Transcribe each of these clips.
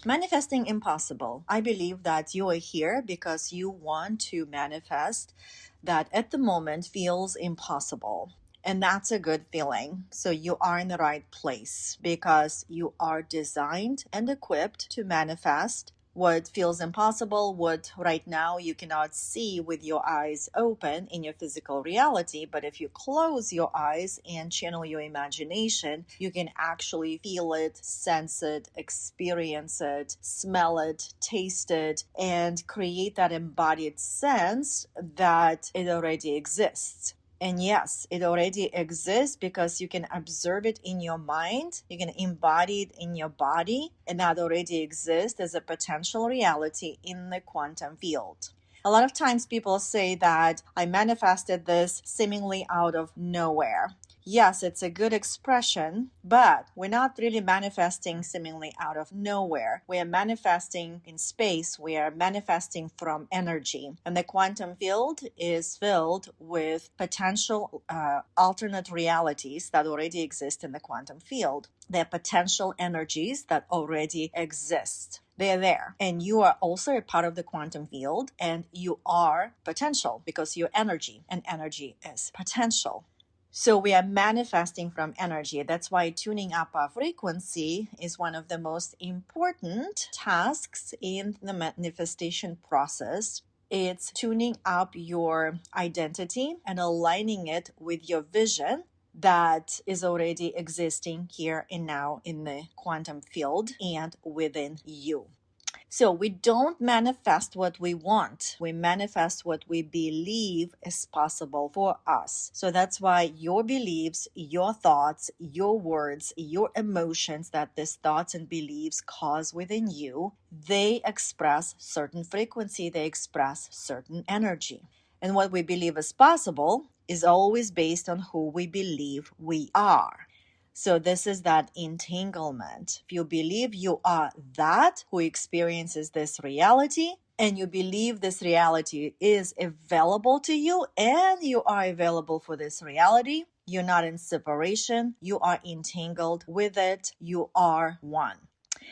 Manifesting impossible. I believe that you are here because you want to manifest that at the moment feels impossible. And that's a good feeling. So you are in the right place because you are designed and equipped to manifest what feels impossible, what right now you cannot see with your eyes open in your physical reality. But if you close your eyes and channel your imagination, you can actually feel it, sense it, experience it, smell it, taste it, and create that embodied sense that it already exists. And yes, it already exists because you can observe it in your mind, you can embody it in your body, and that already exists as a potential reality in the quantum field. A lot of times people say that I manifested this seemingly out of nowhere. Yes, it's a good expression, but we're not really manifesting seemingly out of nowhere. We are manifesting in space. We are manifesting from energy. And the quantum field is filled with potential alternate realities that already exist in the quantum field. They're potential energies that already exist. They're there. And you are also a part of the quantum field, and you are potential because you're energy, and energy is potential. So we are manifesting from energy. That's why tuning up our frequency is one of the most important tasks in the manifestation process. It's tuning up your identity and aligning it with your vision that is already existing here and now in the quantum field and within you. So we don't manifest what we want. We manifest what we believe is possible for us. So that's why your beliefs, your thoughts, your words, your emotions that these thoughts and beliefs cause within you, they express certain frequency, they express certain energy. And what we believe is possible is always based on who we believe we are. So this is that entanglement. If you believe you are that who experiences this reality, and you believe this reality is available to you, and you are available for this reality, you're not in separation, you are entangled with it, you are one.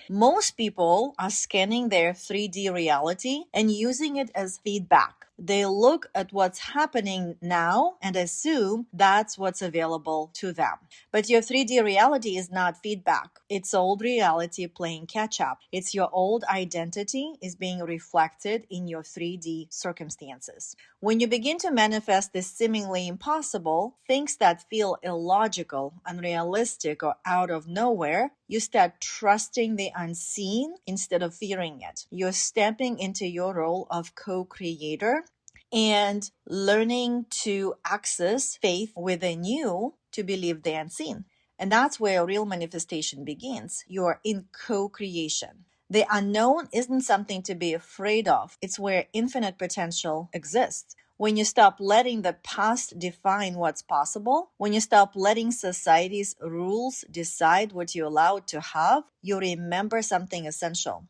Most people are scanning their 3D reality and using it as feedback. They look at what's happening now and assume that's what's available to them. But your 3D reality is not feedback. It's old reality playing catch up. It's your old identity is being reflected in your 3D circumstances. When you begin to manifest this seemingly impossible, things that feel illogical, unrealistic, or out of nowhere, you start trusting the unseen instead of fearing it. You're stepping into your role of co-creator and learning to access faith within you to believe the unseen. And that's where real manifestation begins. You are in co-creation. The unknown isn't something to be afraid of. It's where infinite potential exists. When you stop letting the past define what's possible, when you stop letting society's rules decide what you're allowed to have, you remember something essential.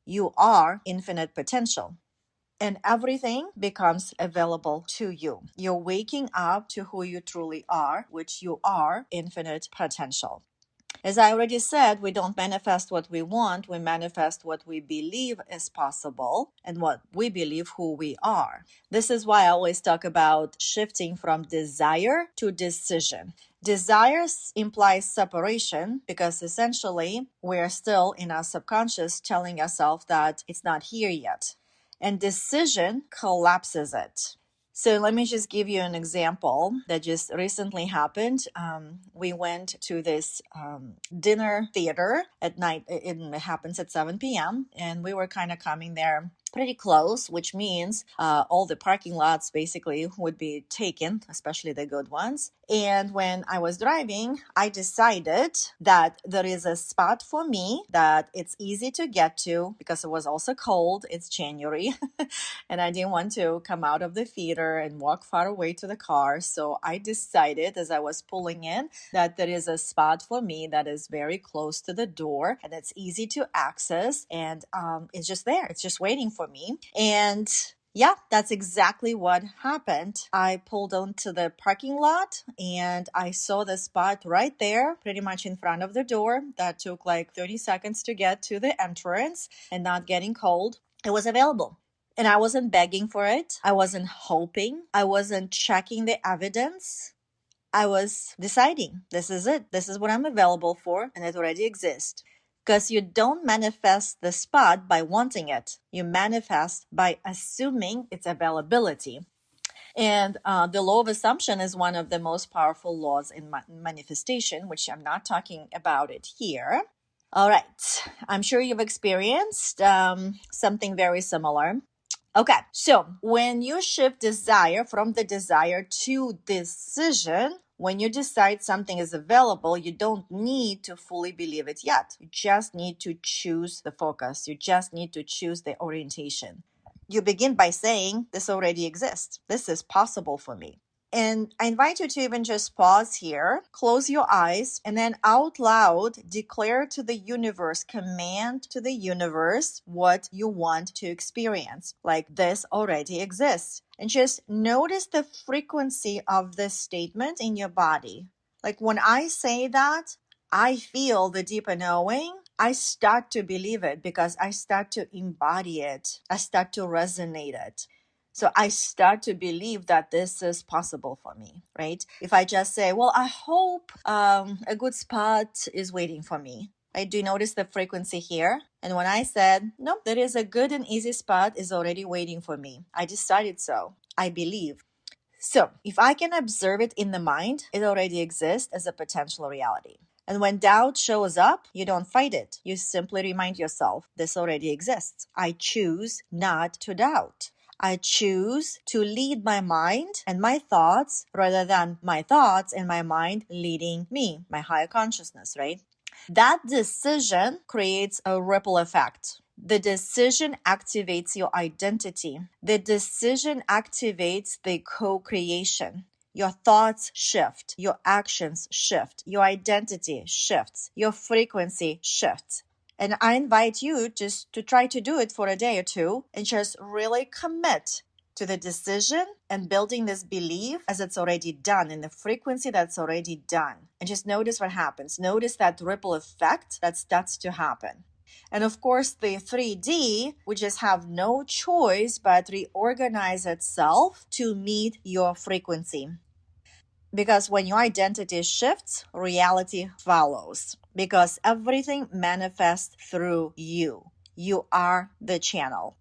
You are infinite potential. And everything becomes available to you. You're waking up to who you truly are, which you are infinite potential. As I already said, we don't manifest what we want, we manifest what we believe is possible and what we believe who we are. This is why I always talk about shifting from desire to decision. Desire implies separation because essentially we're still in our subconscious telling ourselves that it's not here yet. And decision collapses it. So let me just give you an example that just recently happened. We went to this dinner theater at night. It happens at 7 p.m. And we were kind of coming there pretty close, which means all the parking lots basically would be taken, especially the good ones. And when I was driving, I decided that there is a spot for me that it's easy to get to because it was also cold. It's January and I didn't want to come out of the theater and walk far away to the car. So I decided as I was pulling in that there is a spot for me that is very close to the door and it's easy to access and it's just there. It's just waiting for me. And Yeah, that's exactly what happened. I pulled onto the parking lot and I saw the spot right there, pretty much in front of the door. That took like 30 seconds to get to the entrance and not getting cold. It was available. And I wasn't begging for it. I wasn't hoping. I wasn't checking the evidence. I was deciding this is it. This is what I'm available for, and it already exists. Because you don't manifest the spot by wanting it, you manifest by assuming its availability. And the law of assumption is one of the most powerful laws in manifestation, which I'm not talking about it here. All right, I'm sure you've experienced something very similar. Okay, so when you shift desire from the desire to decision, when you decide something is available, you don't need to fully believe it yet. You just need to choose the focus. You just need to choose the orientation. You begin by saying, this already exists. This is possible for me. And I invite you to even just pause here, close your eyes, and then out loud declare to the universe, command to the universe what you want to experience. Like, this already exists. And just notice the frequency of this statement in your body. Like, when I say that, I feel the deeper knowing. I start to believe it because I start to embody it. I start to resonate it. So I start to believe that this is possible for me, right? If I just say, well, I hope a good spot is waiting for me. Do you notice the frequency here? And when I said, nope, there is a good and easy spot is already waiting for me. I decided so. I believe. So if I can observe it in the mind, it already exists as a potential reality. And when doubt shows up, you don't fight it. You simply remind yourself, this already exists. I choose not to doubt. I choose to lead my mind and my thoughts rather than my thoughts and my mind leading me, my higher consciousness, right? That decision creates a ripple effect. The decision activates your identity. The decision activates the co-creation. Your thoughts shift, your actions shift, your identity shifts, your frequency shifts. And I invite you just to try to do it for a day or two and just really commit to the decision and building this belief as it's already done in the frequency that's already done. And just notice what happens. Notice that ripple effect that starts to happen. And of course, the 3D, we just have no choice but reorganize itself to meet your frequency. Because when your identity shifts, reality follows. Because everything manifests through you. You are the channel.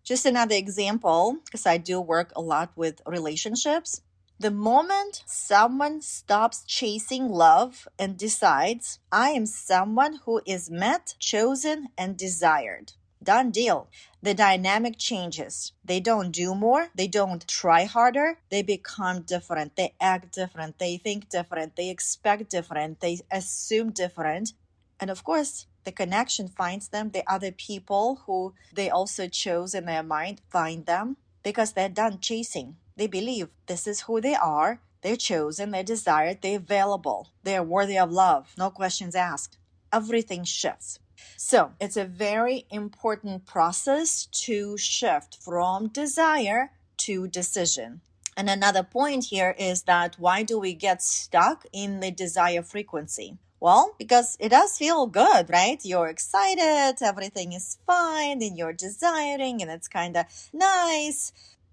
Just another example, because I do work a lot with relationships. The moment someone stops chasing love and decides, I am someone who is met, chosen, and desired. Done deal. The dynamic changes. They don't do more. They don't try harder. They become different. They act different. They think different. They expect different. They assume different. And of course, the connection finds them. The other people who they also chose in their mind find them because they're done chasing. They believe this is who they are. They're chosen. They're desired. They're available. They're worthy of love. No questions asked. Everything shifts. So it's a very important process to shift from desire to decision. And another point here is that why do we get stuck in the desire frequency? Well, because it does feel good, right? You're excited, everything is fine, and you're desiring, and it's kind of nice.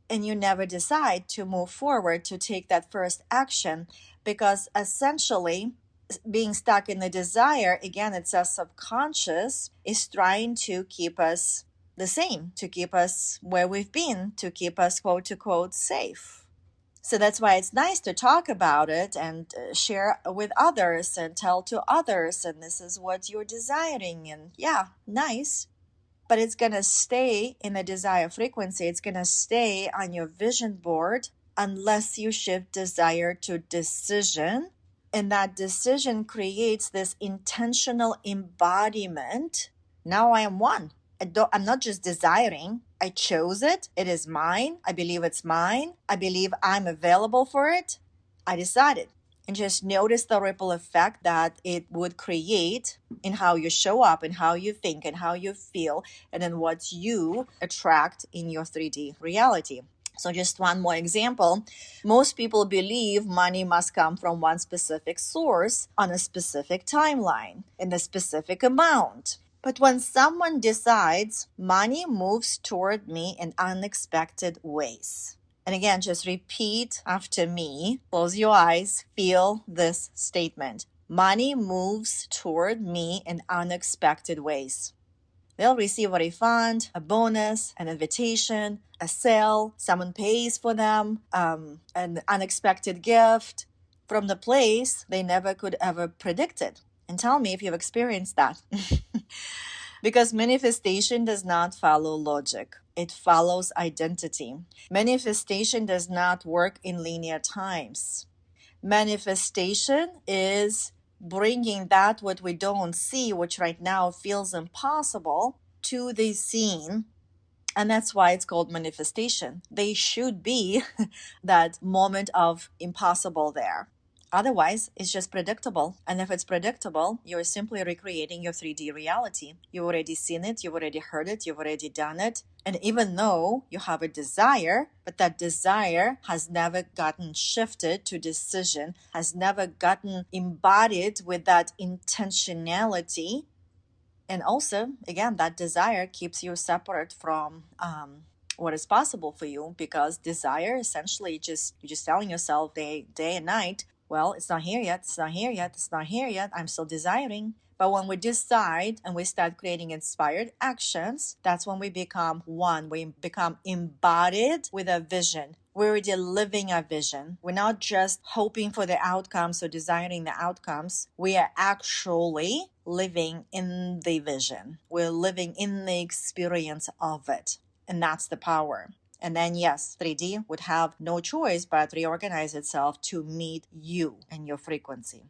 And you never decide to move forward to take that first action because essentially being stuck in the desire, again, it's a subconscious, is trying to keep us the same, to keep us where we've been, to keep us quote unquote safe. So that's why it's nice to talk about it and share with others and tell to others, and this is what you're desiring, and yeah, nice. But it's going to stay in the desire frequency. It's going to stay on your vision board unless you shift desire to decision. And that decision creates this intentional embodiment. Now I am one. I'm not just desiring. I chose it. It is mine. I believe it's mine. I believe I'm available for it. I decided. And just notice the ripple effect that it would create in how you show up and how you think and how you feel, and then what you attract in your 3D reality. So just one more example. Most people believe money must come from one specific source on a specific timeline in a specific amount. But when someone decides, money moves toward me in unexpected ways. And again, just repeat after me. Close your eyes. Feel this statement. Money moves toward me in unexpected ways. They'll receive a refund, a bonus, an invitation, a sale, someone pays for them, an unexpected gift from the place they never could ever predicted. And tell me if you've experienced that. Because manifestation does not follow logic. It follows identity. Manifestation does not work in linear times. Manifestation is bringing that what we don't see, which right now feels impossible, to the scene. And that's why it's called manifestation. They should be that moment of impossible there. Otherwise, it's just predictable. And if it's predictable, you're simply recreating your 3D reality. You've already seen it, you've already heard it, you've already done it. And even though you have a desire, but that desire has never gotten shifted to decision, has never gotten embodied with that intentionality. And also, again, that desire keeps you separate from what is possible for you, because desire essentially you're just telling yourself day and night, well, it's not here yet, it's not here yet, it's not here yet, I'm still desiring. But when we decide and we start creating inspired actions, that's when we become one. We become embodied with a vision. We're already living a vision. We're not just hoping for the outcomes or desiring the outcomes. We are actually living in the vision. We're living in the experience of it. And that's the power. And then, yes, 3D would have no choice but reorganize itself to meet you and your frequency.